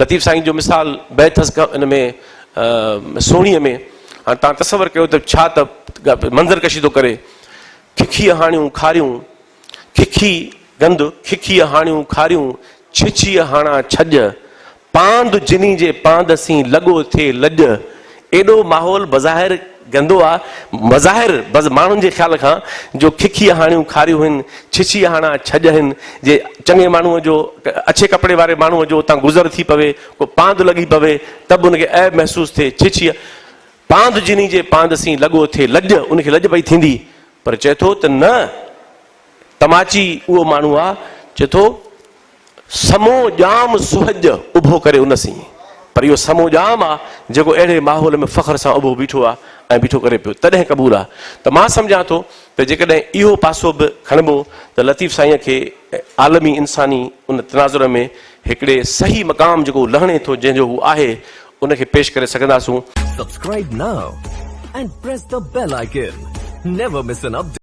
लतीफ़ साईं जो मिसाल बैठस इन में सोणीअ में हाणे तव्हां तसवर कयो त छा त मंज़र कशी थो करे। खिखीअ हाणियूं खारियूं खिखी गंद खिखीअ हाणियूं खारियूं छिछीअ हाणा छॼ पांद जिनी जे पांद सी लॻो थिए लॼ। एॾो माहौल बज़ाहिर गंदो आहे मज़ाहिर बस माण्हुनि जे ख़्याल खां जो खिखीअ हाणियूं खारियूं आहिनि छिछीअ हाणा छॼ आहिनि। जे चङे माण्हूअ जो अच्छे कपिड़े वारे माण्हूअ जो उतां गुज़र थी पवे को पांद लॻी पवे त बि उनखे ऐब महसूसु थिए। छिछीअ पांद जिनी जे पांद सी लॻो थिए लॼ उनखे लॼ पई थींदी। पर चए थो त न तमाची उहो माण्हू आहे चए थो समो ॼाम सुहज उभो करे उन सी। पर इहो समो ॼाम आहे जेको अहिड़े माहौल में फ़ख्र सां उभो बीठो आहे ऐं बीठो करे पियो तॾहिं क़बूल आहे। त मां सम्झां थो त जेकॾहिं इहो पासो बि खणिबो त लतीफ़ साईंअ खे आलमी इंसानी उन तनाज़ुर में हिकिड़े सही मक़ाम जेको लहणे थो जंहिंजो हू आहे उनखे पेश करे सघंदासूं। Subscribe now and press the bell icon. Never miss an update.